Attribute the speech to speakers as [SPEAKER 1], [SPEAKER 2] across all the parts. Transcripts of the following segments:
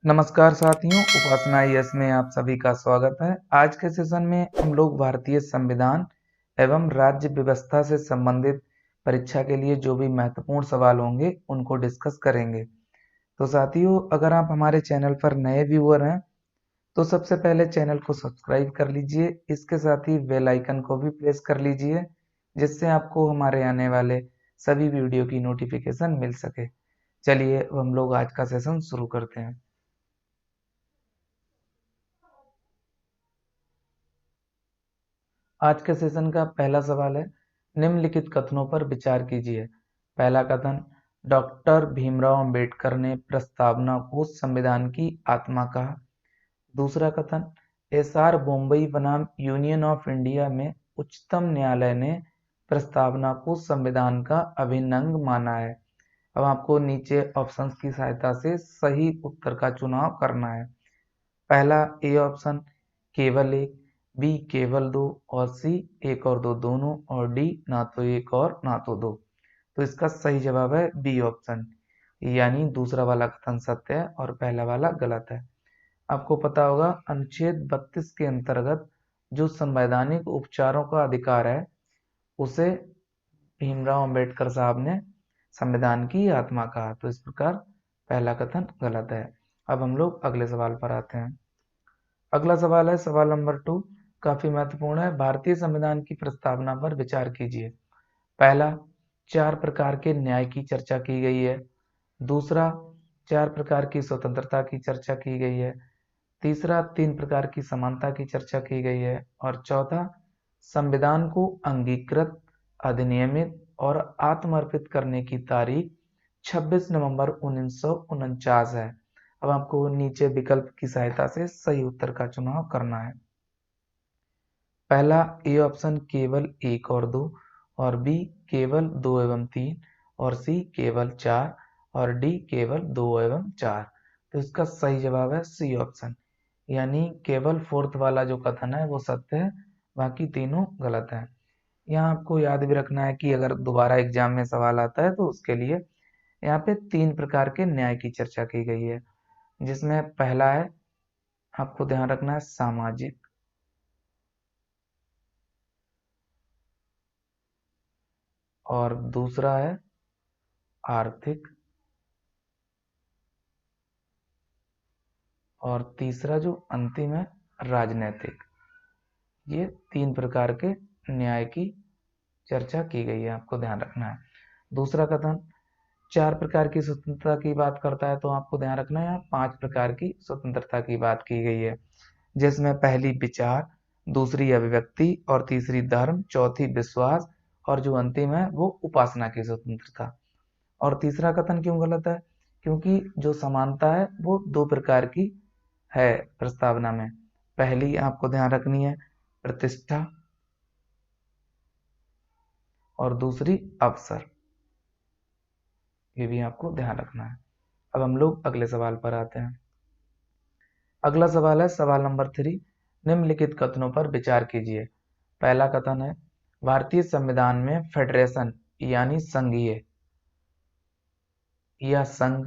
[SPEAKER 1] नमस्कार साथियों, उपासना यस में आप सभी का स्वागत है। आज के सेशन में हम लोग भारतीय संविधान एवं राज्य व्यवस्था से संबंधित परीक्षा के लिए जो भी महत्वपूर्ण सवाल होंगे उनको डिस्कस करेंगे। तो साथियों, अगर आप हमारे चैनल पर नए व्यूअर हैं तो सबसे पहले चैनल को सब्सक्राइब कर लीजिए। इसके साथ ही बेल आइकन को भी प्रेस कर लीजिए, जिससे आपको हमारे आने वाले सभी वीडियो की नोटिफिकेशन मिल सके। चलिए अब हम लोग आज का सेशन शुरू करते हैं। आज के सेशन का पहला सवाल है, निम्नलिखित कथनों पर विचार कीजिए। पहला कथन, डॉक्टर भीमराव अंबेडकर ने प्रस्तावना को संविधान की आत्मा कहा। दूसरा कथन, एसआर बॉम्बई बनाम यूनियन ऑफ इंडिया में उच्चतम न्यायालय ने प्रस्तावना को संविधान का अभिन्न अंग माना है। अब आपको नीचे ऑप्शंस की सहायता से सही उत्तर का चुनाव करना है। पहला ए ऑप्शन केवल एक, बी केवल दो और सी एक और दो दोनों और डी ना तो एक और ना तो दो। तो इसका सही जवाब है बी ऑप्शन, यानी दूसरा वाला कथन सत्य है और पहला वाला गलत है। आपको पता होगा अनुच्छेद 32 के अंतर्गत जो संवैधानिक उपचारों का अधिकार है उसे भीमराव अंबेडकर साहब ने संविधान की आत्मा कहा। तो इस प्रकार पहला कथन गलत है। अब हम लोग अगले सवाल पर आते हैं। अगला सवाल है सवाल नंबर 2, काफी महत्वपूर्ण है। भारतीय संविधान की प्रस्तावना पर विचार कीजिए। पहला, 4 प्रकार के न्याय की चर्चा की गई है। दूसरा, 4 प्रकार की स्वतंत्रता की चर्चा की गई है। तीसरा, 3 प्रकार की समानता की चर्चा की गई है। और चौथा, संविधान को अंगीकृत, अधिनियमित और आत्मर्पित करने की तारीख 26 नवंबर 1949 है। अब आपको नीचे विकल्प की सहायता से सही उत्तर का चुनाव करना है। पहला ए ऑप्शन केवल एक और दो, और बी केवल दो एवं तीन, और सी केवल चार, और डी केवल दो एवं चार। तो इसका सही जवाब है सी ऑप्शन, यानी केवल फोर्थ वाला जो कथन है वो सत्य है, बाकी तीनों गलत है। यहाँ आपको याद भी रखना है कि अगर दोबारा एग्जाम में सवाल आता है तो उसके लिए यहाँ पे 3 प्रकार के न्याय की चर्चा की गई है, जिसमें पहला है, आपको ध्यान रखना है, सामाजिक। और दूसरा है आर्थिक। और तीसरा जो अंतिम है राजनैतिक। ये 3 प्रकार के न्याय की चर्चा की गई है, आपको ध्यान रखना है। दूसरा कथन 4 प्रकार की स्वतंत्रता की बात करता है, तो आपको ध्यान रखना है 5 प्रकार की स्वतंत्रता की बात की गई है, जिसमें पहली विचार, दूसरी अभिव्यक्ति और तीसरी धर्म, चौथी विश्वास और जो अंतिम है वो उपासना की स्वतंत्रता। और तीसरा कथन क्यों गलत है? क्योंकि जो समानता है वो 2 प्रकार की है प्रस्तावना में। पहली आपको ध्यान रखनी है प्रतिष्ठा, और दूसरी अवसर। ये भी आपको ध्यान रखना है। अब हम लोग अगले सवाल पर आते हैं। अगला सवाल है सवाल नंबर 3, निम्नलिखित कथनों पर विचार कीजिए। पहला कथन है, भारतीय संविधान में फेडरेशन यानी संघीय या संघ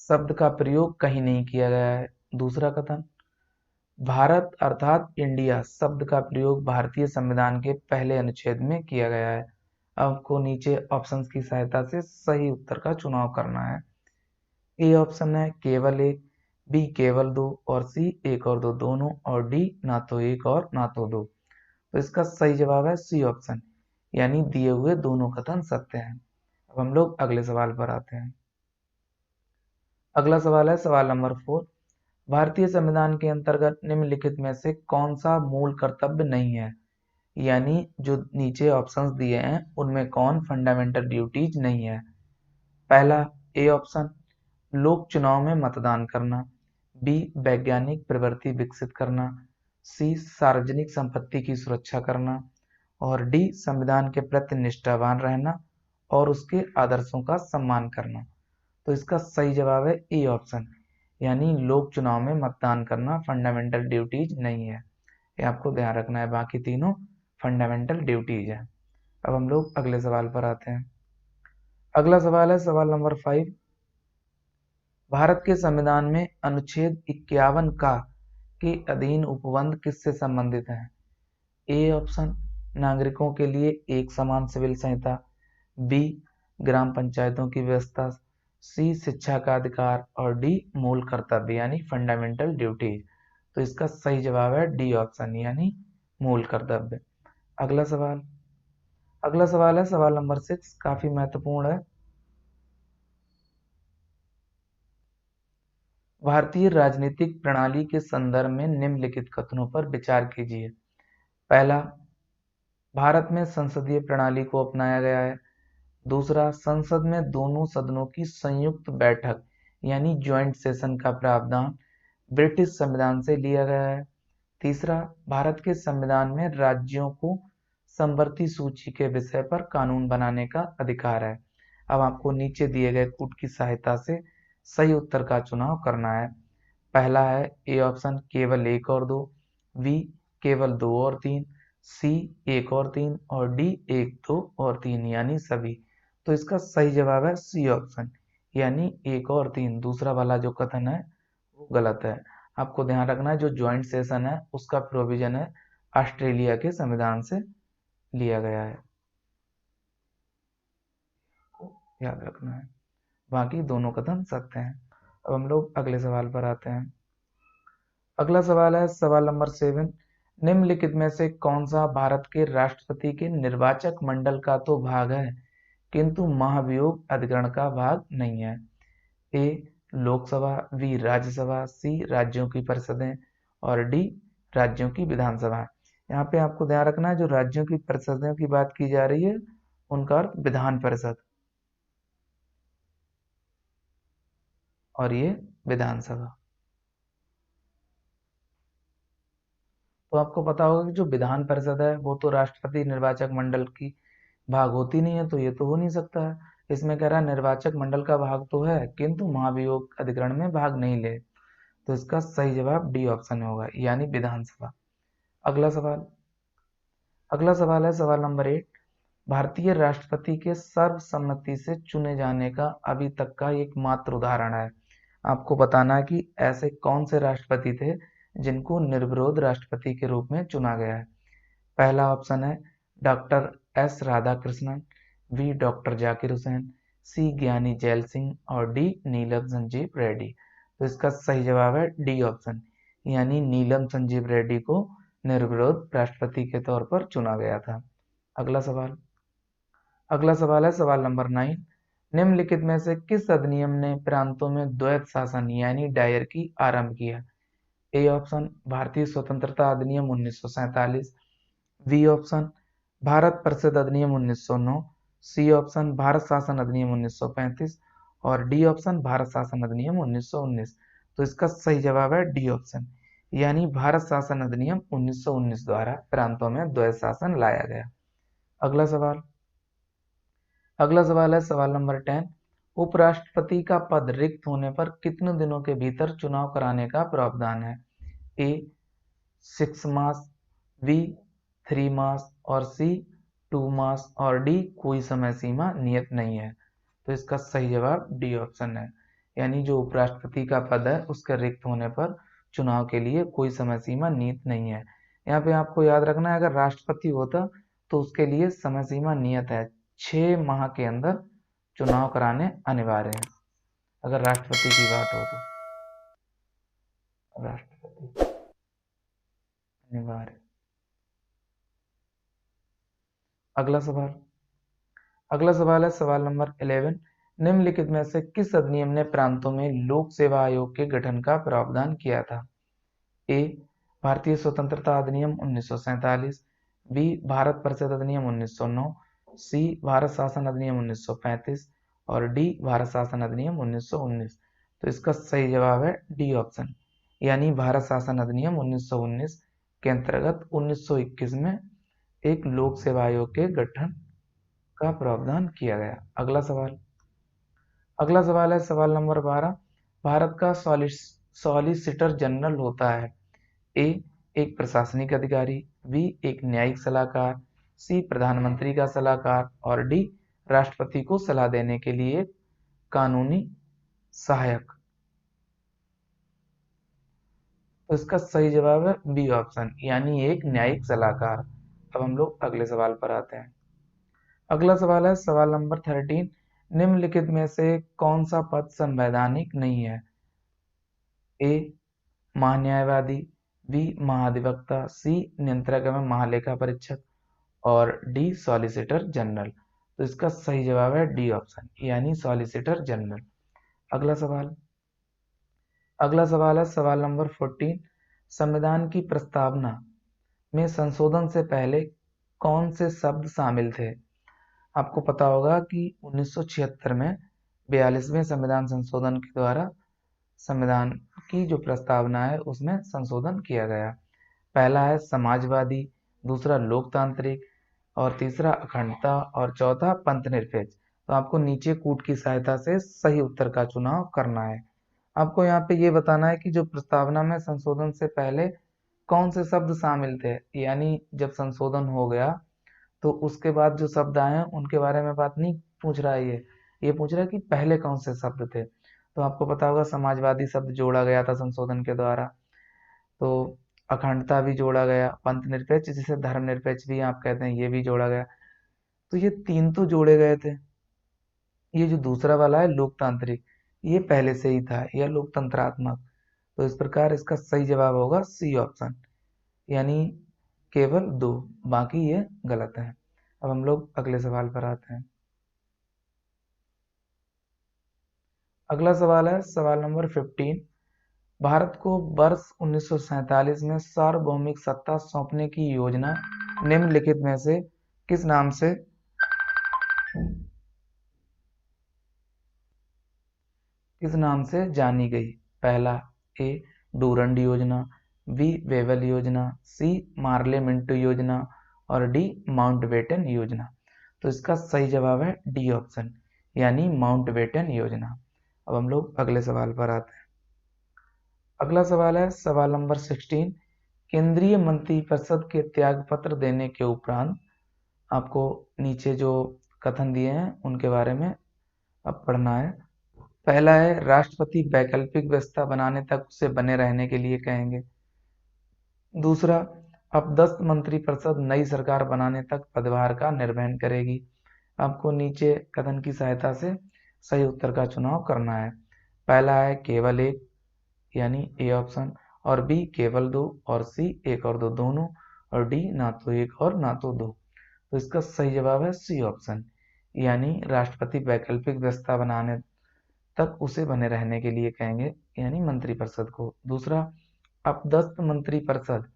[SPEAKER 1] शब्द का प्रयोग कहीं नहीं किया गया है। दूसरा कथन, भारत अर्थात इंडिया शब्द का प्रयोग भारतीय संविधान के पहले अनुच्छेद में किया गया है। आपको नीचे ऑप्शंस की सहायता से सही उत्तर का चुनाव करना है। ए ऑप्शन है केवल एक, बी केवल दो, और सी एक और दो दोनों, और डी ना तो एक और ना तो दो। तो इसका सही जवाब है सी ऑप्शन, यानी दिए हुए दोनों कथन सत्य हैं। अब हम लोग अगले सवाल पर आते हैं। अगला सवाल है सवाल नंबर 4, भारतीय संविधान के अंतर्गत निम्नलिखित में से कौन सा मूल कर्तव्य नहीं है, यानी जो नीचे ऑप्शंस दिए हैं उनमें कौन फंडामेंटल ड्यूटीज नहीं है। पहला ए ऑप्शन, लोक चुनाव में मतदान करना। बी वैज्ञानिक प्रवृत्ति विकसित करना। सी सार्वजनिक संपत्ति की सुरक्षा करना। और डी संविधान के प्रति निष्ठावान रहना और उसके आदर्शों का सम्मान करना। तो इसका सही जवाब है ए ऑप्शन, यानी लोक चुनाव में मतदान करना फंडामेंटल ड्यूटीज नहीं है। ये आपको ध्यान रखना है, बाकी तीनों फंडामेंटल ड्यूटीज है। अब हम लोग अगले सवाल पर आते हैं। अगला सवाल है सवाल नंबर 5, भारत के संविधान में अनुच्छेद 51 का के अधीन उपबंध किससे संबंधित है? ए ऑप्शन, नागरिकों के लिए एक समान सिविल संहिता, बी, ग्राम पंचायतों की व्यवस्था, सी, शिक्षा का अधिकार और डी, मूल कर्तव्य यानी फंडामेंटल ड्यूटीज। तो इसका सही जवाब है डी ऑप्शन यानी मूल कर्तव्य। अगला सवाल है सवाल नंबर 6, काफी महत्वपूर्ण है। भारतीय राजनीतिक प्रणाली के संदर्भ में निम्नलिखित कथनों पर विचार कीजिए। पहला, भारत में संसदीय प्रणाली को अपनाया गया है। दूसरा, संसद में दोनों सदनों की संयुक्त बैठक यानी ज्वाइंट सेशन का प्रावधान ब्रिटिश संविधान से लिया गया है। तीसरा, भारत के संविधान में राज्यों को समवर्ती सूची के विषय पर कानून बनाने का अधिकार है। अब आपको नीचे दिए गए कूट की सहायता से सही उत्तर का चुनाव करना है। पहला है ए ऑप्शन, केवल एक और दो, बी, केवल दो और तीन, सी, एक और तीन और डी, एक, दो और तीन यानी सभी। तो इसका सही जवाब है सी ऑप्शन यानी एक और तीन। दूसरा वाला जो कथन है वो गलत है। आपको ध्यान रखना है जो ज्वाइंट सेशन है उसका प्रोविजन है ऑस्ट्रेलिया के संविधान से लिया गया है, याद रखना है। बाकी दोनों कथन सत्य हैं। अब हम लोग अगले सवाल पर आते हैं। अगला सवाल है सवाल नंबर 7, निम्नलिखित में से कौन सा भारत के राष्ट्रपति के निर्वाचक मंडल का तो भाग है किंतु महाभियोग अधिकरण का भाग नहीं है? ए, लोकसभा, बी, राज्यसभा, सी, राज्यों की परिषदें और डी, राज्यों की विधानसभा। यहाँ पे आपको ध्यान रखना है जो राज्यों की परिषदों की बात की जा रही है उनका अर्थ विधान परिषद और ये विधानसभा। तो आपको पता होगा कि जो विधान परिषद है वो तो राष्ट्रपति निर्वाचक मंडल की भाग होती नहीं है, तो ये तो हो नहीं सकता है। इसमें कह रहा है निर्वाचक मंडल का भाग तो है किंतु महाभियोग अधिकरण में भाग नहीं ले। तो इसका सही जवाब डी ऑप्शन होगा यानी विधानसभा। अगला सवाल है सवाल नंबर 8, भारतीय राष्ट्रपति के सर्वसम्मति से चुने जाने का अभी तक का एकमात्र उदाहरण है। आपको बताना है कि ऐसे कौन से राष्ट्रपति थे जिनको निर्विरोध राष्ट्रपति के रूप में चुना गया है। पहला ऑप्शन है doctor S Radhakrishnan, B, doctor Zakir Hussain, C, Giani Zail Singh और डी, नीलम संजीव रेड्डी। तो इसका सही जवाब है डी ऑप्शन यानी नीलम संजीव रेड्डी को निर्विरोध राष्ट्रपति के तौर पर चुना गया था। अगला सवाल है सवाल नंबर 9, निम्नलिखित में से किस अधिनियम ने प्रांतों में द्वैत शासन यानी डायरकी आरंभ किया? ए ऑप्शन, भारतीय स्वतंत्रता अधिनियम 1947, बी ऑप्शन, भारत परिषद अधिनियम 1909, सी ऑप्शन, भारत शासन अधिनियम 1935 और डी ऑप्शन, भारत शासन अधिनियम 1919। तो इसका सही जवाब है डी ऑप्शन यानी भारत शासन अधिनियम 1919 द्वारा प्रांतों में द्वैत शासन लाया गया। अगला सवाल है सवाल नंबर 10, उपराष्ट्रपति का पद रिक्त होने पर कितने दिनों के भीतर चुनाव कराने का प्रावधान है? ए, 6 मास, बी, 3 मास और सी, 2 मास और डी, कोई समय सीमा नियत नहीं है। तो इसका सही जवाब डी ऑप्शन है यानी जो उपराष्ट्रपति का पद है उसके रिक्त होने पर चुनाव के लिए कोई समय सीमा नियत नहीं है। यहाँ पे आपको याद रखना है अगर राष्ट्रपति होता तो उसके लिए समय सीमा नियत है, 6 माह के अंदर चुनाव कराने अनिवार्य है अगर राष्ट्रपति की बात हो तो। राष्ट्रपति अनिवार्य। अगला सवाल है सवाल नंबर 11, निम्नलिखित में से किस अधिनियम ने प्रांतों में लोक सेवा आयोग के गठन का प्रावधान किया था? ए, भारतीय स्वतंत्रता अधिनियम 1947, बी, भारत परिषद अधिनियम 1909, सी, भारत शासन अधिनियम 1935 और डी, भारत शासन अधिनियम 1919। तो इसका सही जवाब है डी ऑप्शन यानी भारत शासन अधिनियम 1919 के अंतर्गत 1921 में एक लोक सेवा आयोग के गठन का प्रावधान किया गया। अगला सवाल है सवाल नंबर 12, भारत का सॉलिसिटर जनरल होता है ए, एक प्रशासनिक अधिकारी, बी, एक न्यायिक सलाहकार, सी, प्रधानमंत्री का सलाहकार और डी, राष्ट्रपति को सलाह देने के लिए कानूनी सहायक। तो इसका सही जवाब है बी ऑप्शन, यानी एक न्यायिक सलाहकार। अब हम लोग अगले सवाल पर आते हैं। अगला सवाल है सवाल नंबर 13। निम्नलिखित में से कौन सा पद संवैधानिक नहीं है? ए महान्यायवादी, बी महाधिवक्ता, सी नियंत्रक एवं महालेखा परीक्षक और डी सॉलिसिटर जनरल। तो इसका सही जवाब है डी ऑप्शन, यानी सॉलिसिटर जनरल। अगला सवाल अगला सवाल है सवाल नंबर 14। संविधान की प्रस्तावना में संशोधन से पहले कौन से शब्द शामिल थे? आपको पता होगा कि 1976 में 42वें संविधान संशोधन के द्वारा संविधान की जो प्रस्तावना है उसमें संशोधन किया गया। पहला है समाजवादी, दूसरा लोकतांत्रिक और तीसरा अखंडता और चौथा पंथ निरपेक्ष। तो आपको नीचे कूट की सहायता से सही उत्तर का चुनाव करना है। आपको यहाँ पे ये बताना है कि जो प्रस्तावना में संशोधन से पहले कौन से शब्द शामिल थे, यानी जब संशोधन हो गया तो उसके बाद जो शब्द आए हैं उनके बारे में बात नहीं पूछ रहा है, ये पूछ रहा है कि पहले कौन से शब्द थे। तो आपको पता होगा समाजवादी शब्द जोड़ा गया था संशोधन के द्वारा, तो अखंडता भी जोड़ा गया, पंथ निरपेक्ष जिसे धर्मनिरपेक्ष भी आप कहते हैं ये भी जोड़ा गया। तो ये तीन तो जोड़े गए थे। ये जो दूसरा वाला है लोकतांत्रिक, ये पहले से ही था, यह लोकतंत्रात्मक। तो इस प्रकार इसका सही जवाब होगा सी ऑप्शन, यानी केवल दो, बाकी ये गलत है। अब हम लोग अगले सवाल पर आते हैं। अगला सवाल है सवाल नंबर 15। भारत को वर्ष 1947 में सार्वभौमिक सत्ता सौंपने की योजना निम्नलिखित में से किस नाम से जानी गई? पहला ए डूरंड योजना, बी वेवल योजना, सी मार्ले मिंटो योजना और डी माउंटबेटन योजना। तो इसका सही जवाब है डी ऑप्शन, यानी माउंटबेटन योजना। अब हम लोग अगले सवाल पर आते हैं। अगला सवाल है सवाल नंबर 16। केंद्रीय मंत्रिपरिषद के त्यागपत्र देने के उपरांत आपको नीचे जो कथन दिए हैं उनके बारे में अब पढ़ना है। पहला है राष्ट्रपति वैकल्पिक व्यवस्था बनाने तक उसे बने रहने के लिए कहेंगे। दूसरा, अपदस्थ मंत्रिपरिषद नई सरकार बनाने तक पदभार का निर्वहन करेगी। आपको नीचे कथन की सहायता से सही उत्तर का चुनाव करना है। पहला है केवल एक, यानी ए ऑप्शन, और बी केवल दो, और सी एक और दो दोनों, और डी ना तो एक और ना तो दो। तो इसका सही जवाब है सी ऑप्शन, यानी राष्ट्रपति वैकल्पिक व्यवस्था बनाने तक उसे बने रहने के लिए कहेंगे, यानी मंत्रिपरिषद को। दूसरा, अपदस्थ मंत्रिपरिषद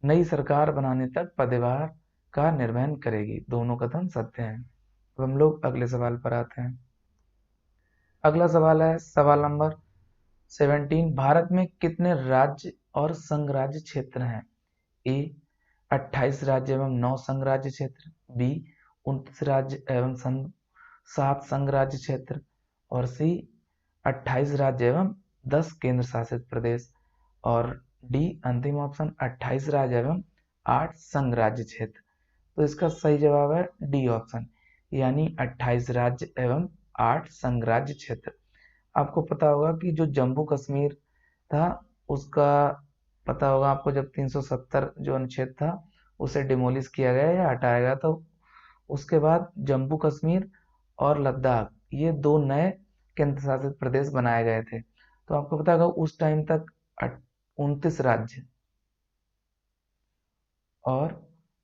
[SPEAKER 1] नई सरकार बनाने तक पदभार का निर्वहन करेगी। दोनों कथन सत्य हैं। अब हम लोग अगले सवाल पर आते हैं। अगला सवाल है सवाल नंबर 17। भारत में कितने राज्य और संघ राज्य क्षेत्र हैं? ए 28 राज्य एवं 9 संघ राज्य क्षेत्र, बी 29 राज्य एवं 7 संघ राज्य क्षेत्र और सी 28 राज्य एवं 10 केंद्र शासित प्रदेश और डी अंतिम ऑप्शन 28 राज्य एवं 8 संघ राज्य क्षेत्र। तो इसका सही जवाब है डी ऑप्शन, यानी 28 राज्य एवं 8 संघ राज्य क्षेत्र। आपको पता होगा कि जो जम्मू कश्मीर था उसका पता होगा आपको, जब 370 जो अनुच्छेद था उसे डिमोलिश किया गया या हटाया गया, तो उसके बाद जम्मू कश्मीर और लद्दाख ये दो नए केंद्र शासित प्रदेश बनाए गए थे। तो आपको पता होगा उस टाइम तक 29 राज्य और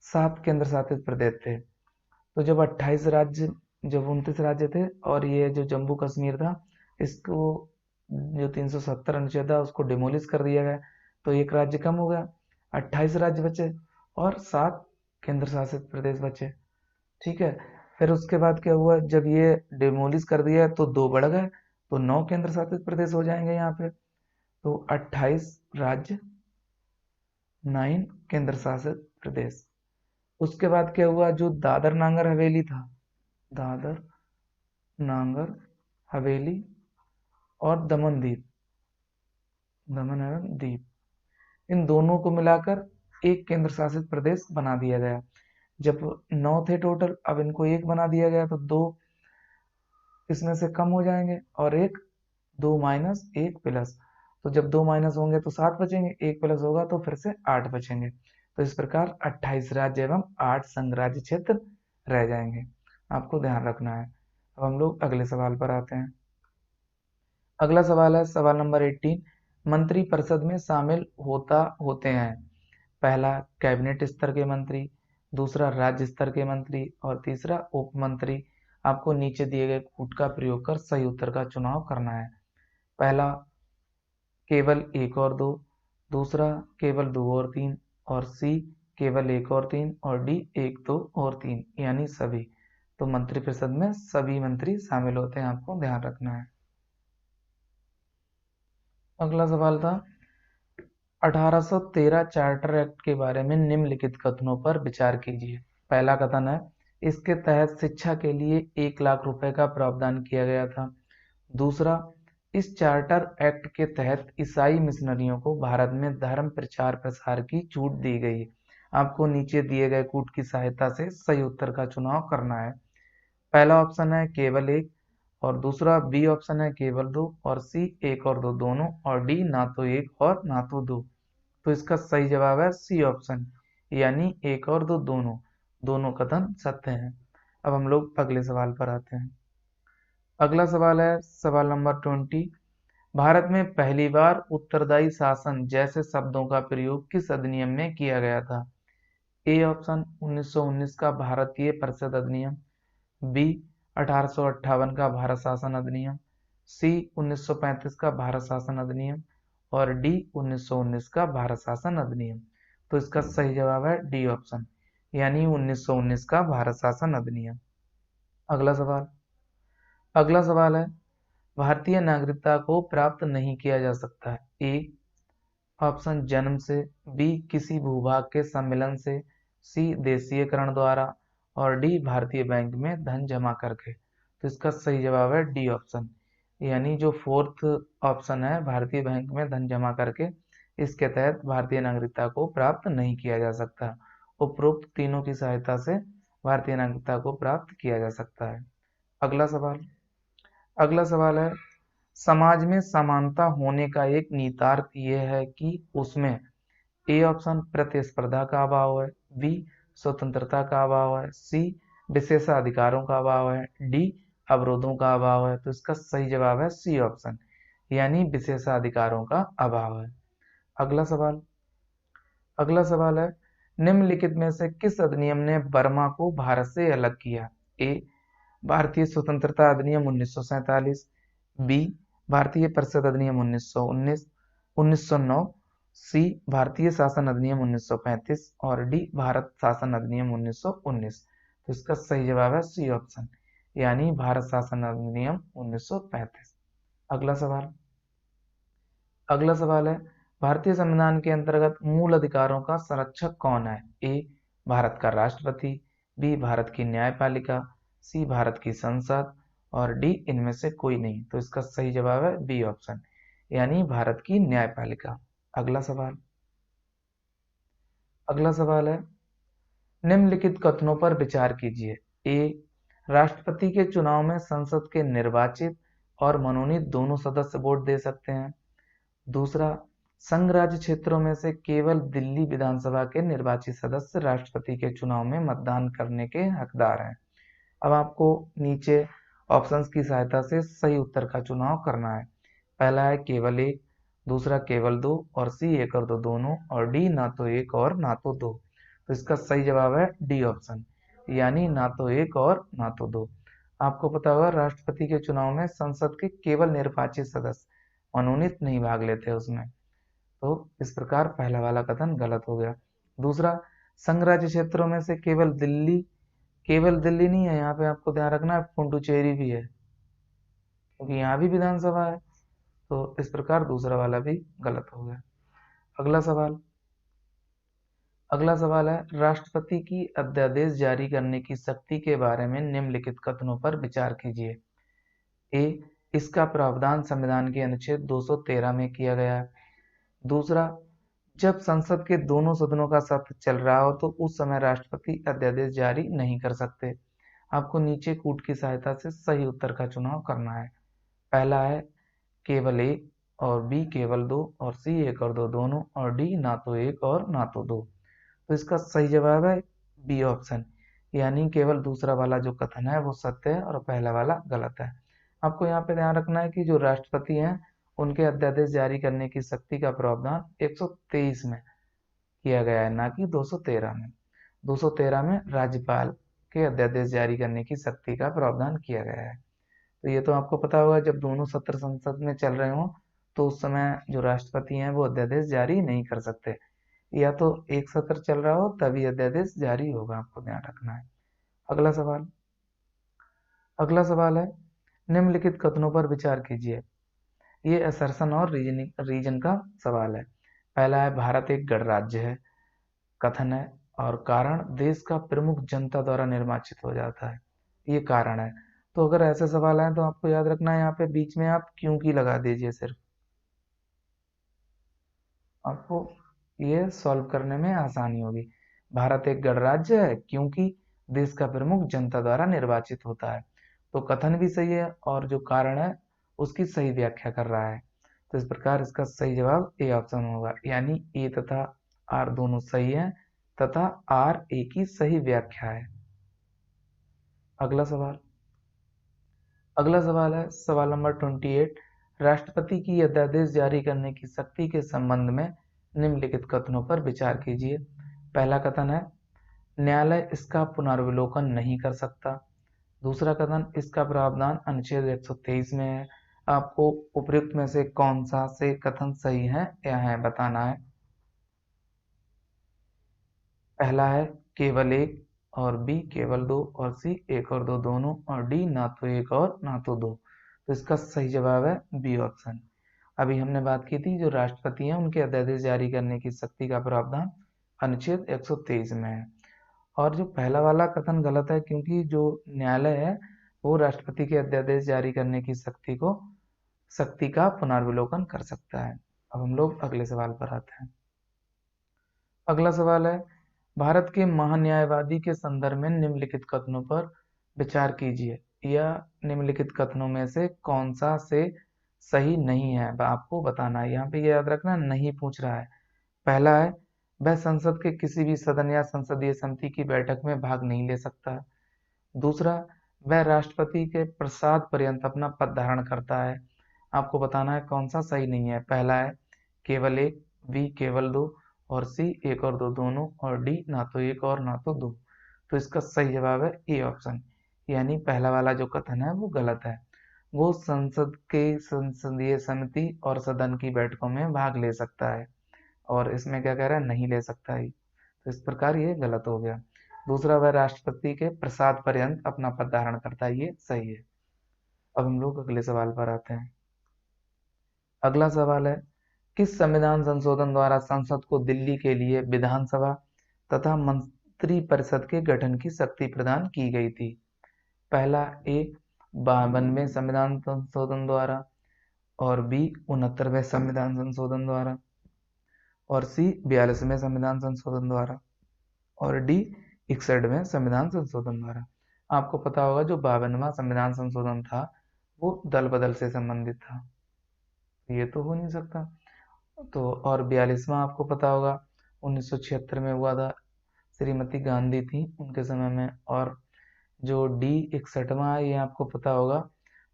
[SPEAKER 1] 7 केंद्र शासित प्रदेश थे। तो जब 28 राज्य, जब 29 राज्य थे और ये जो जम्मू कश्मीर था, इसको जो 370 अनुच्छेद था उसको डिमोलिश कर दिया गया, तो एक राज्य कम हो गया, 28 राज्य बचे और 7 केंद्र शासित प्रदेश बचे। ठीक है, फिर उसके बाद क्या हुआ, जब ये डिमोलिश कर दिया तो दो बढ़ गए, तो 9 केंद्र शासित प्रदेश हो जाएंगे यहाँ पे। तो 28 राज्य, 9 केंद्र शासित प्रदेश। उसके बाद क्या हुआ, जो दादर नागर हवेली था, दादर नागर हवेली और दमन दीप, दमन एवं दीप, इन दोनों को मिलाकर एक केंद्र शासित प्रदेश बना दिया गया। जब 9 थे टोटल, अब इनको एक बना दिया गया, तो 2 इसमें से कम हो जाएंगे और एक 2 माइनस 1 प्लस, तो जब 2 माइनस होंगे तो 7 बचेंगे, 1 प्लस होगा तो फिर से 8 बचेंगे। तो इस प्रकार 28 राज्य एवं 8 संघ राज्य क्षेत्र रह जाएंगे, आपको ध्यान रखना है। अब हम लोग अगले सवाल पर आते हैं। अगला सवाल है सवाल नंबर 18, मंत्रिपरिषद में शामिल होते हैं। पहला कैबिनेट स्तर के मंत्री, दूसरा राज्य स्तर के मंत्री और तीसरा उप मंत्री। आपको नीचे दिए गए कूट का प्रयोग कर सही उत्तर का चुनाव करना है। पहला केवल 1 और 2, दूसरा केवल 2 और 3 और सी केवल 1 और 3 और डी 1, 2 और 3 यानी सभी। तो मंत्रिपरिषद में सभी मंत्री शामिल होते हैं, आपको ध्यान रखना है। अगला सवाल था 1813 चार्टर एक्ट के बारे में निम्नलिखित कथनों पर विचार कीजिए। पहला कथन है, इसके तहत शिक्षा के लिए 1 लाख रुपए का प्रावधान किया गया था। दूसरा, इस चार्टर एक्ट के तहत ईसाई मिशनरियों को भारत में धर्म प्रचार प्रसार की छूट दी गई। आपको नीचे दिए गए कूट की सहायता से सही उत्तर का चुनाव करना है। पहला ऑप्शन है केवल 1 और दूसरा बी ऑप्शन है केवल 2 और सी 1 और 2 दोनों और डी ना तो 1 और ना तो 2। तो इसका सही जवाब है सी ऑप्शन, यानी 1 और 2 दोनों, दोनों कथन सत्य हैं। अब हम लोग अगले सवाल पर आते हैं। अगला सवाल है सवाल नंबर 20, भारत में पहली बार उत्तरदायी शासन जैसे शब्दों का प्रयोग किस अधिनियम में किया गया था। ए ऑप्शन 1919 का भारतीय परिषद अधिनियम, बी 1858 का भारत शासन अधिनियम, सी 1935 का भारत शासन अधिनियम और डी 1919 का भारत शासन अधिनियम। तो इसका सही जवाब है डी ऑप्शन, यानी 1919 का भारत शासन अधिनियम। अगला सवाल है भारतीय नागरिकता को प्राप्त नहीं किया जा सकता है। ए ऑप्शन जन्म से, बी किसी भूभाग के सम्मेलन से, सी देशीयकरण द्वारा और डी भारतीय बैंक में धन जमा करके। तो इसका सही जवाब है डी ऑप्शन, यानी जो फोर्थ ऑप्शन है भारतीय बैंक में धन जमा करके, इसके तहत भारतीय नागरिकता को प्राप्त नहीं किया जा सकता। उपरोक्त तीनों की सहायता से भारतीय नागरिकता को प्राप्त किया जा सकता है। अगला सवाल है समाज में समानता होने का एक निहितार्थ यह है कि उसमें ए ऑप्शन प्रतिस्पर्धा का अभाव है, बी स्वतंत्रता का अभाव है, सी विशेषाधिकारों का अभाव है, डी अवरोधों का अभाव है। तो इसका सही जवाब है सी ऑप्शन, यानी विशेषाधिकारों का अभाव है। अगला सवाल है निम्नलिखित में से किस अधिनियम ने बर्मा को भारत से अलग किया। ए भारतीय स्वतंत्रता अधिनियम 1947, बी भारतीय परिषद अधिनियम 1909, सी भारतीय शासन अधिनियम 1935 और डी भारत शासन अधिनियम 1919। तो इसका सही जवाब है सी ऑप्शन, यानी भारत शासन अधिनियम 1935। अगला सवाल है भारतीय संविधान के अंतर्गत मूल अधिकारों का संरक्षक कौन है। ए भारत का राष्ट्रपति, बी भारत की न्यायपालिका, सी भारत की संसद और डी इनमें से कोई नहीं। तो इसका सही जवाब है बी ऑप्शन, यानी भारत की न्यायपालिका। अगला सवाल है निम्नलिखित कथनों पर विचार कीजिए। ए राष्ट्रपति के चुनाव में संसद के निर्वाचित और मनोनीत दोनों सदस्य वोट दे सकते हैं। दूसरा, संघ राज्य क्षेत्रों में से केवल दिल्ली विधानसभा के निर्वाचित सदस्य राष्ट्रपति के चुनाव में मतदान करने के हकदार हैं। अब आपको नीचे ऑप्शंस की सहायता से सही उत्तर का चुनाव करना है। पहला है केवल 1, दूसरा केवल 2 और सी 1 और 2 दोनों और डी ना तो 1 और ना तो 2। तो इसका सही जवाब है डी ऑप्शन, यानी ना तो 1 और ना तो 2। आपको पता होगा राष्ट्रपति के चुनाव में संसद के केवल निर्वाचित सदस्य मनोनीत नहीं भाग लेते उसमें। तो इस प्रकार पहला वाला कथन गलत हो गया। दूसरा, संघ राज्य क्षेत्रों में से केवल दिल्ली नहीं है, यहाँ पे आपको ध्यान रखना है पुडुचेरी भी है, क्योंकि यहाँ भी विधानसभा है। तो इस प्रकार दूसरा वाला भी गलत हो गया। अगला सवाल है राष्ट्रपति की अध्यादेश जारी करने की शक्ति के बारे में निम्नलिखित कथनों पर विचार कीजिए। ए इसका प्रावधान संविधान के अनुच्छेद 213 में किया गया है। दूसरा, जब संसद के दोनों सदनों का सत्र चल रहा हो तो उस समय राष्ट्रपति अध्यादेश जारी नहीं कर सकते। आपको नीचे कूट की सहायता से सही उत्तर का चुनाव करना है। पहला है केवल 1, और बी केवल 2 और सी 1 और 2 दोनों और डी ना तो 1 और ना तो 2। तो इसका सही जवाब है बी ऑप्शन, यानी केवल दूसरा वाला जो कथन है वो सत्य है और पहला वाला गलत है। आपको यहाँ पे ध्यान रखना है कि जो राष्ट्रपति हैं उनके अध्यादेश जारी करने की शक्ति का प्रावधान 123 में किया गया है, ना कि 213 में। 213 में राज्यपाल के अध्यादेश जारी करने की शक्ति का प्रावधान किया गया है। तो ये तो आपको पता होगा, जब दोनों सत्र संसद में चल रहे हों तो उस समय जो राष्ट्रपति हैं वो अध्यादेश जारी नहीं कर सकते, या तो एक सत्र चल रहा हो तभी अध्यादेश जारी होगा, आपको ध्यान रखना है। अगला सवाल अगला सवाल है, निम्नलिखित कथनों पर विचार कीजिए। ये असर्शन और रीजन का सवाल है। पहला है, भारत एक गणराज्य है, कथन है, और कारण देश का प्रमुख जनता द्वारा निर्वाचित हो जाता है, ये कारण है। तो अगर ऐसे सवाल आए तो आपको याद रखना है, यहाँ पे बीच में आप क्यों की लगा दीजिए, सिर्फ आपको ये सॉल्व करने में आसानी होगी। भारत एक गणराज्य है क्योंकि देश का प्रमुख जनता द्वारा निर्वाचित होता है, तो कथन भी सही है और जो कारण है उसकी सही व्याख्या कर रहा है। तो इस प्रकार इसका सही जवाब ए ऑप्शन होगा, यानी ए तथा आर दोनों सही है तथा आर ए की सही व्याख्या है। अगला सवाल अगला सवाल है सवाल नंबर 28। राष्ट्रपति की अध्यादेश जारी करने की शक्ति के संबंध में निम्नलिखित कथनों पर विचार कीजिए। पहला कथन है, न्यायालय इसका पुनर्विलोकन नहीं कर सकता। दूसरा कथन, इसका प्रावधान अनुच्छेद 123 में है। आपको उपयुक्त में से कौन सा से कथन सही है या है बताना है। पहला है केवल एक, और बी केवल 2, और सी 1 और 2 दोनों, और डी ना तो 1 और ना तो 2। तो इसका सही जवाब है बी ऑप्शन। अभी हमने बात की थी जो राष्ट्रपति हैं उनके अध्यादेश जारी करने की शक्ति का प्रावधान अनुच्छेद 123 में है। और जो पहला वाला कथन गलत है, क्योंकि जो न्यायालय है वो राष्ट्रपति के अध्यादेश जारी करने की शक्ति का पुनर्विलोकन कर सकता है। अब हम लोग अगले सवाल पर आते हैं। अगला सवाल है, भारत के महान्यायवादी के संदर्भ में निम्नलिखित कथनों पर विचार कीजिए। या निम्नलिखित कथनों में से कौन सा से सही नहीं है आपको बताना है। यहाँ पे ये याद रखना, नहीं पूछ रहा है। पहला है, वह संसद के किसी भी सदन या संसदीय समिति की बैठक में भाग नहीं ले सकता। दूसरा, वह राष्ट्रपति के प्रसाद पर्यंत अपना पद धारण करता है। आपको बताना है कौन सा सही नहीं है। पहला है केवल एक, बी केवल 2, और सी 1 और 2 दोनों, और डी ना तो 1 और ना तो 2। तो इसका सही जवाब है ए ऑप्शन, यानी पहला वाला जो कथन है वो गलत है। वो संसद के संसदीय समिति और सदन की बैठकों में भाग ले सकता है, और इसमें क्या कह रहा है, नहीं ले सकता ही। तो इस प्रकार ये गलत हो गया। दूसरा, वह राष्ट्रपति के प्रसाद पर्यंत अपना पद धारण करता है, ये सही है। अब हम लोग अगले सवाल पर आते हैं। अगला सवाल है, किस संविधान संशोधन द्वारा संसद को दिल्ली के लिए विधानसभा तथा मंत्री परिषद के गठन की शक्ति प्रदान की गई थी। पहला, ए 52वें संविधान संशोधन द्वारा, और बी 69वें संविधान संशोधन द्वारा, और सी 42वें संविधान संशोधन द्वारा, और डी 61वें संविधान संशोधन द्वारा। आपको पता होगा जो 52वां संविधान संशोधन था वो दल बदल से संबंधित था, ये तो हो नहीं सकता। तो और 42वां आपको पता होगा 1976 में हुआ था, श्रीमती गांधी थी उनके समय में। और जो डी 61वां है, ये आपको पता होगा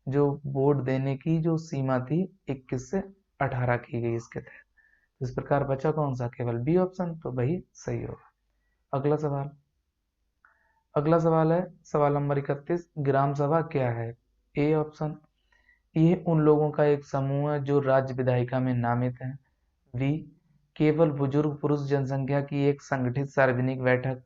[SPEAKER 1] जो वोट देने की जो सीमा थी 21 से 18 की गई इसके तहत। इस प्रकार बचा कौन सा, केवल बी ऑप्शन, तो वही सही होगा। अगला सवाल है सवाल नंबर 31। ग्राम सभा क्या है। ए ऑप्शन, ये उन लोगों का एक समूह है जो राज्य विधायिका में नामित है। बी, केवल बुजुर्ग पुरुष जनसंख्या की एक संगठित सार्वजनिक बैठक।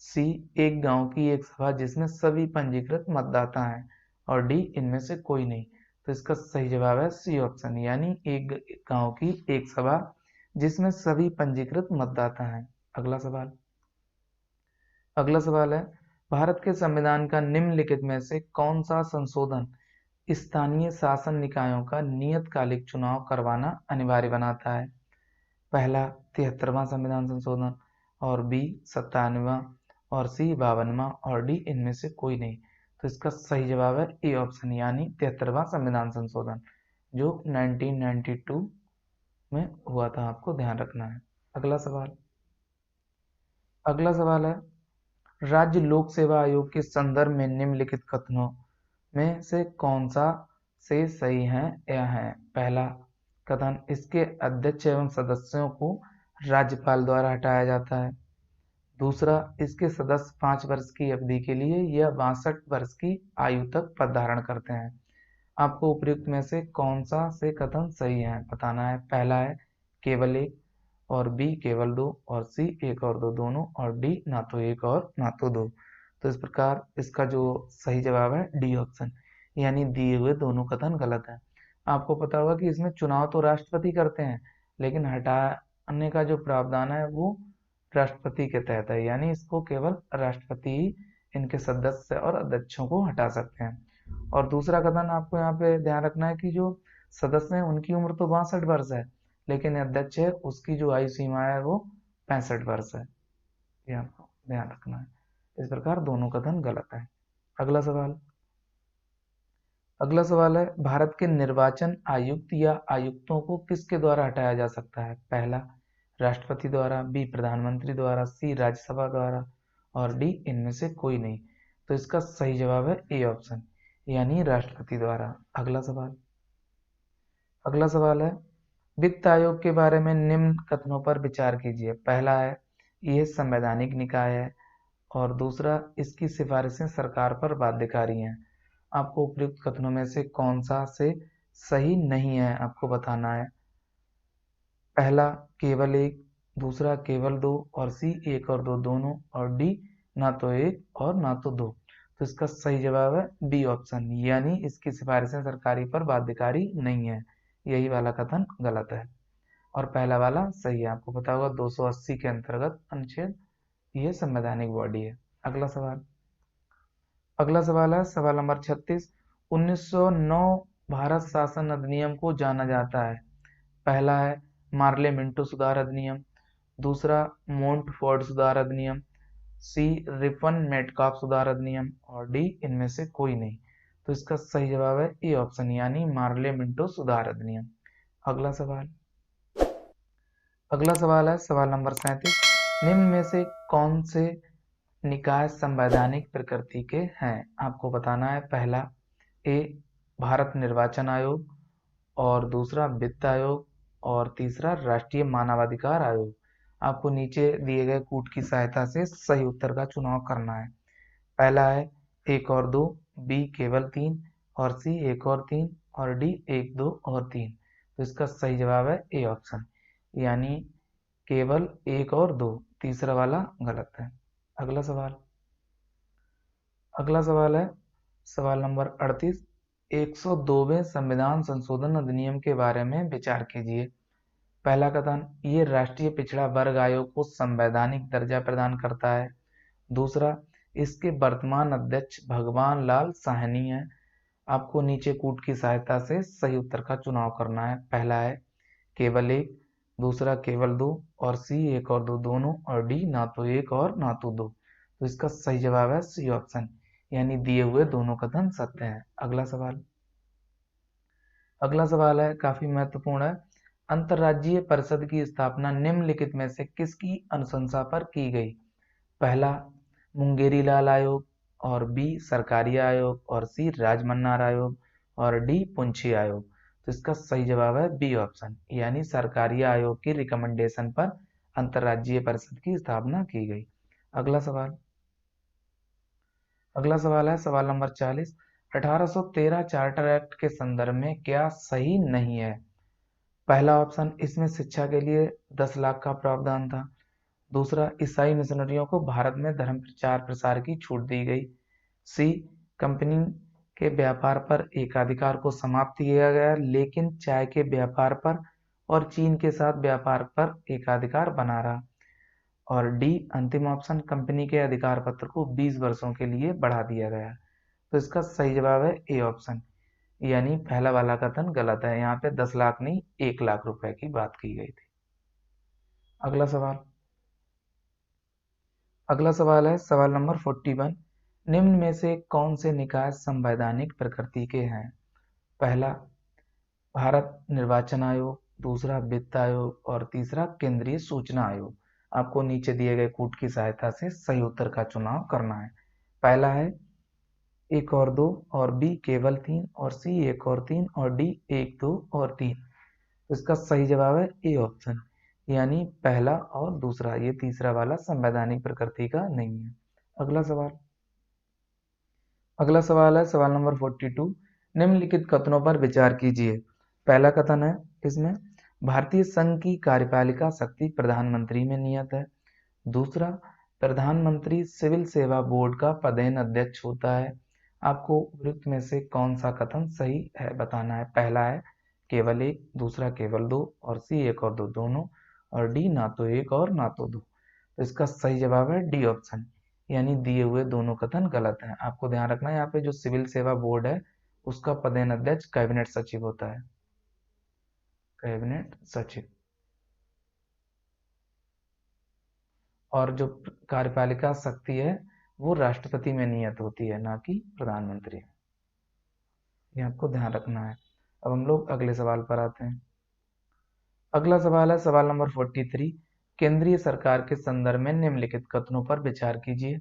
[SPEAKER 1] सी, एक गांव की एक सभा जिसमें सभी पंजीकृत मतदाता हैं। और डी, इनमें से कोई नहीं। तो इसका सही जवाब है सी ऑप्शन, यानी एक गांव की एक सभा जिसमें सभी पंजीकृत मतदाता हैं। अगला सवाल है, भारत के संविधान का निम्नलिखित में से कौन सा संशोधन स्थानीय शासन निकायों का नियतकालिक चुनाव करवाना अनिवार्य बनाता है। पहला 73वां संविधान संशोधन, और बी 97वां, और सी 52वां, और डी इनमें से कोई नहीं। तो इसका सही जवाब है ए ऑप्शन, यानी 73वां संविधान संशोधन, जो 1992 में हुआ था, आपको ध्यान रखना है। अगला सवाल अगला सवाल है, राज्य लोक सेवा आयोग के संदर्भ में निम्नलिखित कथनों में से कौन सा से सही है या है? पहला कथन, इसके अध्यक्ष एवं सदस्यों को राज्यपाल द्वारा हटाया जाता है। दूसरा, इसके सदस्य 5 वर्ष की अवधि के लिए या 62 वर्ष की आयु तक पद धारण करते हैं। आपको उपयुक्त में से कौन सा से कथन सही है बताना है। पहला है केवल एक, और बी केवल दो, और सी एक और दो दोनों, और डी ना तो एक और ना तो दो। तो इस प्रकार इसका जो सही जवाब है डी ऑप्शन, यानी दिए हुए दोनों कथन गलत है। आपको पता होगा कि इसमें चुनाव तो राष्ट्रपति करते हैं, लेकिन हटाने का जो प्रावधान है वो राष्ट्रपति के तहत है, यानी इसको केवल राष्ट्रपति ही इनके सदस्य और अध्यक्षों को हटा सकते हैं। और दूसरा कथन आपको यहाँ पे ध्यान रखना है कि जो सदस्य हैं उनकी उम्र तो 62 वर्ष है, लेकिन अध्यक्ष है उसकी जो आयु सीमा है वो 65 वर्ष है। ये आपको ध्यान रखना है। इस प्रकार दोनों कथन गलत है। अगला सवाल अगला सवाल है, भारत के निर्वाचन आयुक्त या आयुक्तों को किसके द्वारा हटाया जा सकता है? पहला राष्ट्रपति द्वारा, बी प्रधानमंत्री द्वारा, सी राज्यसभा द्वारा, और डी इनमें से कोई नहीं। तो इसका सही जवाब है ए ऑप्शन, यानी राष्ट्रपति द्वारा। अगला सवाल है, वित्त आयोग के बारे में निम्न कथनों पर विचार कीजिए। पहला है, यह संवैधानिक निकाय है, और दूसरा, इसकी सिफारिशें सरकार पर बाध्यकारी हैं। आपको उपयुक्त कथनों में से कौन सा से सही नहीं है आपको बताना है। पहला केवल एक, दूसरा केवल दो, और सी एक और दो दोनों, और डी ना तो एक और ना तो दो। तो इसका सही जवाब है बी ऑप्शन, यानी इसकी सिफारिशें सरकारी पर बाध्यकारी नहीं है। यही वाला कथन गलत है और पहला वाला सही है। आपको पता होगा 280 के अंतर्गत अनुच्छेद ये संवैधानिक बॉडी है। अगला सवाल है सवाल नंबर 36। 1909 भारत शासन अधिनियम को जाना जाता है। पहला है मार्ले मिंटो सुधार अधिनियम, दूसरा मोंटफोर्ड सुधार अधिनियम, सी रिपन मेटकाफ सुधार अधिनियम, और डी इनमें से कोई नहीं। तो इसका सही जवाब है ए ऑप्शन, यानी मार्ले मिंटो सुधार अधिनियम। अगला सवाल है सवाल नंबर 37। निम्न में से कौन से निकाय संवैधानिक प्रकृति के हैं? आपको बताना है। पहला ए भारत निर्वाचन आयोग, और दूसरा वित्त आयोग, और तीसरा राष्ट्रीय मानवाधिकार आयोग। आपको नीचे दिए गए कूट की सहायता से सही उत्तर का चुनाव करना है। पहला है एक और दो, बी केवल तीन, और सी एक और तीन, और डी एक दो और तीन। तो इसका सही जवाब है ए ऑप्शन, यानी केवल एक और दो, तीसरा वाला गलत है। अगला सवाल है सवाल नंबर 38। 102वें संविधान संशोधन अधिनियम के बारे में विचार कीजिए। पहला कथन, ये राष्ट्रीय पिछड़ा वर्ग आयोग को संवैधानिक दर्जा प्रदान करता है। दूसरा, इसके वर्तमान अध्यक्ष भगवान लाल साहनी हैं। आपको नीचे कूट की सहायता से सही उत्तर का चुनाव करना है। पहला है केवल एक, दूसरा केवल दो, और सी एक और दो दोनों, और डी ना तो एक और ना तो दो। तो इसका सही जवाब है सी ऑप्शन, यानी दिए हुए दोनों कथन सत्य हैं। अगला सवाल है काफी महत्वपूर्ण है। अंतर्राज्यीय परिषद की स्थापना निम्नलिखित में से किसकी अनुशंसा पर की गई? पहला मुंगेरी लाल आयोग, और बी सरकारी आयोग, और सी राजमन्नार आयोग, और डी पुंछी आयोग। तो इसका सही जवाब है बी ऑप्शन, यानी सरकारी आयोग की रिकमेंडेशन पर अंतर्राज्यीय परिषद की स्थापना की गई। अगला सवाल है सवाल नंबर 40। 1813 चार्टर एक्ट के संदर्भ में क्या सही नहीं है? पहला ऑप्शन, इसमें शिक्षा के लिए 10 लाख का प्रावधान था। दूसरा, ईसाई मिशनरियों को भारत में धर्म प्रचार प्रसार की छूट दी गई। सी कंपनी के व्यापार पर एकाधिकार को समाप्त किया गया, लेकिन चाय के व्यापार पर और चीन के साथ व्यापार पर एकाधिकार बना रहा। और डी अंतिम ऑप्शन, कंपनी के अधिकार पत्र को 20 वर्षों के लिए बढ़ा दिया गया। तो इसका सही जवाब है ए ऑप्शन, यानी पहला वाला कथन गलत है। यहाँ पे 10 लाख नहीं 1 लाख रुपए की बात की गई थी। अगला सवाल है सवाल नंबर 41। निम्न में से कौन से निकाय संवैधानिक प्रकृति के हैं? पहला भारत निर्वाचन आयोग, दूसरा वित्त आयोग और तीसरा केंद्रीय सूचना आयोग। आपको नीचे दिए गए कूट की सहायता से सही उत्तर का चुनाव करना है। पहला है एक और दो, और बी केवल तीन, और सी एक और तीन, और डी एक दो और तीन। तो इसका सही जवाब है ए ऑप्शन, यानी पहला और दूसरा। ये तीसरा वाला संवैधानिक प्रकृति का नहीं है। अगला सवाल। अगला सवाल है सवाल नंबर 42। निम्नलिखित कथनों पर विचार कीजिए। पहला कथन है इसमें, भारतीय संघ की कार्यपालिका शक्ति प्रधानमंत्री में नियत है। दूसरा, प्रधानमंत्री सिविल सेवा बोर्ड का पदेन अध्यक्ष होता है। आपको उपयुक्त में से कौन सा कथन सही है बताना है। पहला है केवल एक, दूसरा केवल दो, और सी एक और दो दोनों, और डी ना तो एक और ना तो दो। तो इसका सही जवाब है डी ऑप्शन, यानी दिए हुए दोनों कथन गलत हैं। आपको ध्यान रखना है यहाँ पे जो सिविल सेवा बोर्ड है उसका पदेन अध्यक्ष कैबिनेट सचिव होता है, कैबिनेट सचिव। और जो कार्यपालिका शक्ति है वो राष्ट्रपति में नियत होती है, ना कि प्रधानमंत्री। ये आपको ध्यान रखना है। अब हम लोग अगले सवाल पर आते हैं। अगला सवाल है सवाल नंबर 43। केंद्रीय सरकार के संदर्भ में निम्नलिखित कथनों पर विचार कीजिए।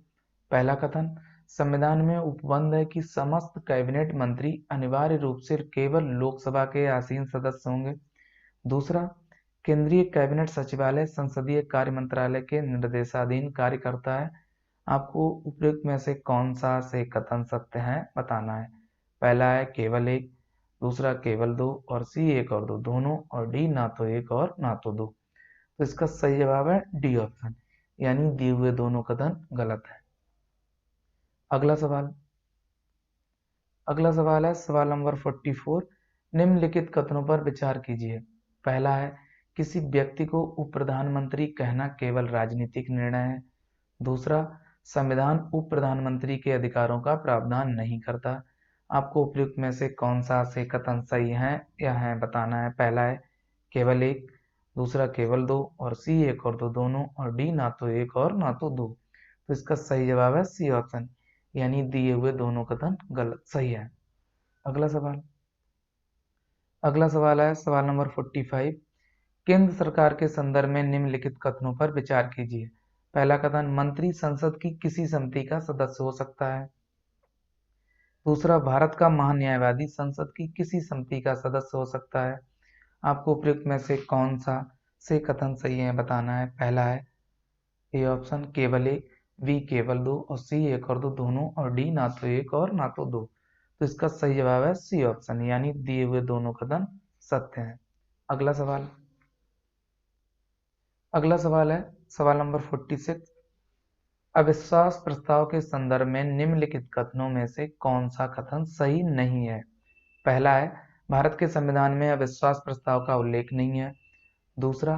[SPEAKER 1] पहला कथन, संविधान में उपबंध है कि समस्त कैबिनेट मंत्री अनिवार्य रूप से केवल लोकसभा के आसीन सदस्य होंगे। दूसरा, केंद्रीय कैबिनेट सचिवालय संसदीय कार्य मंत्रालय के निर्देशाधीन कार्य करता है। आपको उपयुक्त में से कौन सा से कथन सत्य है बताना है। पहला है केवल एक, दूसरा केवल दो, और सी एक और दो दोनों, और डी ना तो एक और ना तो दो। तो इसका सही जवाब है डी ऑप्शन, यानी दिए हुए दोनों कथन गलत है। अगला सवाल। अगला सवाल है सवाल नंबर 44। निम्नलिखित कथनों पर विचार कीजिए। पहला है किसी व्यक्ति को उप प्रधानमंत्री कहना केवल राजनीतिक निर्णय है। दूसरा, संविधान उप प्रधानमंत्री के अधिकारों का प्रावधान नहीं करता। आपको उपयुक्त में से कौन सा से कथन सही है या है बताना है। पहला है केवल एक, दूसरा केवल दो, और सी एक और दो दोनों, और डी ना तो एक और ना तो दो। तो इसका सही जवाब है सी ऑप्शन, यानी दिए हुए दोनों कथन गलत सही है। अगला सवाल। अगला सवाल है सवाल नंबर 45। केंद्र सरकार के संदर्भ में निम्नलिखित कथनों पर विचार कीजिए। पहला कथन, मंत्री संसद की किसी समिति का सदस्य हो सकता है। दूसरा, भारत का महान्यायवादी संसद की किसी समिति का सदस्य हो सकता है। आपको उपयुक्त में से कौन सा से कथन सही है बताना है। पहला है ए ऑप्शन केवल एक, बी केवल दो, और सी एक और दो दोनों, और डी ना तो एक और ना तो दो। तो इसका सही जवाब है सी ऑप्शन, यानी दिए हुए दोनों कथन सत्य हैं। अगला सवाल। अगला सवाल है सवाल नंबर 46। अविश्वास प्रस्ताव के संदर्भ में निम्नलिखित कथनों में से कौन सा कथन सही नहीं है। पहला है भारत के संविधान में अविश्वास प्रस्ताव का उल्लेख नहीं है। दूसरा,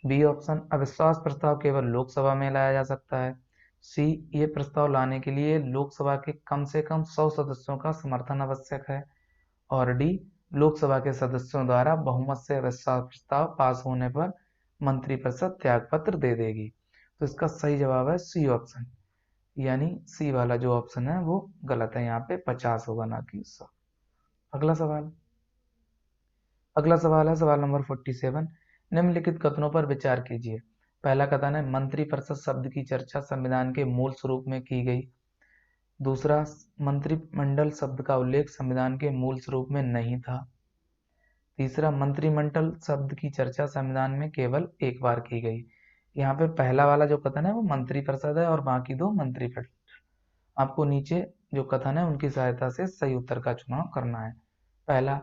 [SPEAKER 1] बी ऑप्शन, अविश्वास प्रस्ताव केवल लोकसभा में लाया जा सकता है। सी, ये प्रस्ताव लाने के लिए लोकसभा के कम से कम 100 सदस्यों का समर्थन आवश्यक है। और डी, लोकसभा के सदस्यों द्वारा बहुमत से अविश्वास प्रस्ताव पास होने पर मंत्रिपरिषद त्याग पत्र दे देगी। तो इसका सही जवाब है सी ऑप्शन, यानी सी वाला जो ऑप्शन है वो गलत है। यहाँ पे 50 होगा, ना कि 100। अगला सवाल। अगला सवाल है सवाल नंबर 47। निम्नलिखित कथनों पर विचार कीजिए। पहला कथन है मंत्रिपरिषद शब्द की चर्चा संविधान के मूल स्वरूप में की गई। दूसरा, मंत्रिमंडल शब्द का उल्लेख संविधान के मूल स्वरूप में नहीं था। तीसरा, मंत्रिमंडल शब्द की चर्चा संविधान में केवल एक बार की गई। यहाँ पे पहला वाला जो कथन है वो मंत्रिपरिषद है और बाकी दो मंत्रिपरिषद। आपको नीचे जो कथन है उनकी सहायता से सही उत्तर का चुनाव करना है। पहला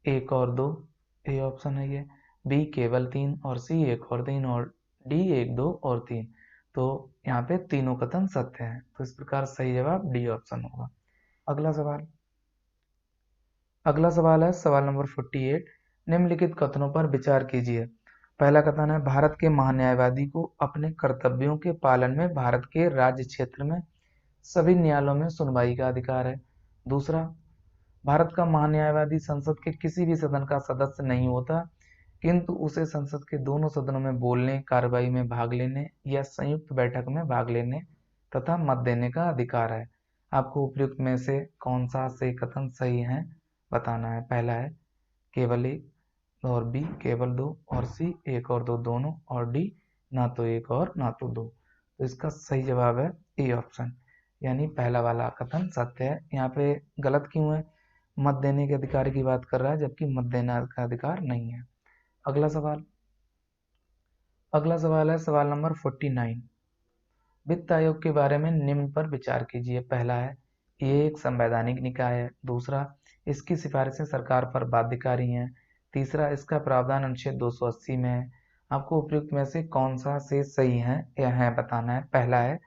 [SPEAKER 1] एक और दो, ए ऑप्शन है ये। बी केवल तीन, और सी एक और तीन, और डी एक दो और तीन। तो यहाँ पे तीनों कथन सत्य हैं, तो इस प्रकार सही जवाब डी ऑप्शन होगा। अगला सवाल। अगला सवाल है सवाल नंबर 48। निम्नलिखित कथनों पर विचार कीजिए। पहला कथन है भारत के महान्यायवादी को अपने कर्तव्यों के पालन में भारत के राज्य क्षेत्र में सभी न्यायालयों में सुनवाई का अधिकार है। दूसरा, भारत का महान्यायवादी संसद के किसी भी सदन का सदस्य नहीं होता, किंतु उसे संसद के दोनों सदनों में बोलने, कार्रवाई में भाग लेने या संयुक्त बैठक में भाग लेने तथा मत देने का अधिकार है। आपको उपयुक्त में से कौन सा से कथन सही है बताना है। पहला है केवल एक, और बी केवल दो, और सी एक और दो दोनों, और डी ना तो एक और ना तो दो। तो इसका सही जवाब है ए ऑप्शन, यानी पहला वाला कथन सत्य है। यहाँ पे गलत क्यों है? मत देने के अधिकार की बात कर रहा है, जबकि मत देने का अधिकार नहीं है। अगला सवाल है सवाल नंबर 49। वित्त आयोग के बारे में निम्न पर विचार कीजिए। पहला है, ये एक संवैधानिक निकाय है। दूसरा, इसकी सिफारिशें सरकार पर बाध्यकारी हैं। तीसरा, इसका प्रावधान अनुच्छेद 280 में है। आपको उपयुक्त में से कौन सा से सही है या है बताना है। पहला है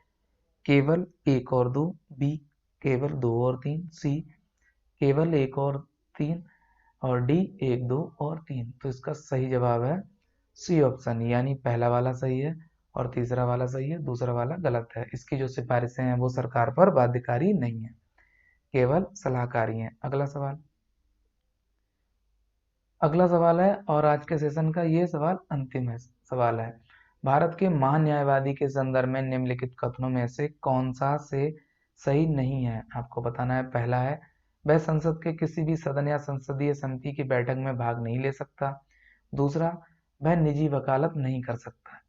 [SPEAKER 1] केवल एक और दो, बी केवल दो और तीन, सी केवल एक और तीन, और डी एक दो और तीन। तो इसका सही जवाब है सी ऑप्शन, यानी पहला वाला सही है और तीसरा वाला सही है, दूसरा वाला गलत है। इसकी जो सिफारिशें हैं वो सरकार पर बाध्यकारी नहीं है, केवल सलाहकारी हैं। अगला सवाल है, और आज के सेशन का ये सवाल अंतिम है सवाल है। भारत के महान्यायवादी के संदर्भ में निम्नलिखित कथनों में से कौन सा से सही नहीं है, आपको बताना है। पहला है, वह संसद के किसी भी सदन या संसदीय समिति की बैठक में भाग नहीं ले सकता। दूसरा, वह निजी वकालत नहीं कर सकता।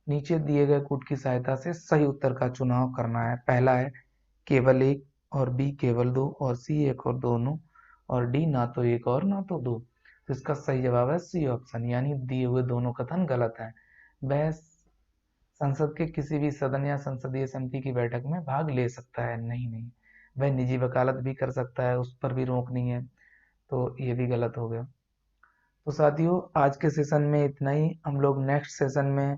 [SPEAKER 1] नीचे दिए गए कूट की सहायता से सही उत्तर का चुनाव करना है। पहला है केवल एक, और बी केवल दो, और सी एक और दोनों, और डी ना तो एक और ना तो दो। तो इसका सही जवाब है सी ऑप्शन, यानी दिए हुए दोनों कथन गलत है। वह संसद के किसी भी सदन या संसदीय समिति की बैठक में भाग ले सकता है, नहीं। वह निजी वकालत भी कर सकता है, उस पर भी रोक नहीं है। तो ये भी गलत हो गया। तो साथियों, आज के सेशन में इतना ही। हम लोग नेक्स्ट सेशन में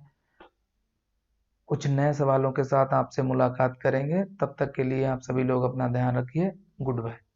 [SPEAKER 1] कुछ नए सवालों के साथ आपसे मुलाकात करेंगे। तब तक के लिए आप सभी लोग अपना ध्यान रखिए। Good bye.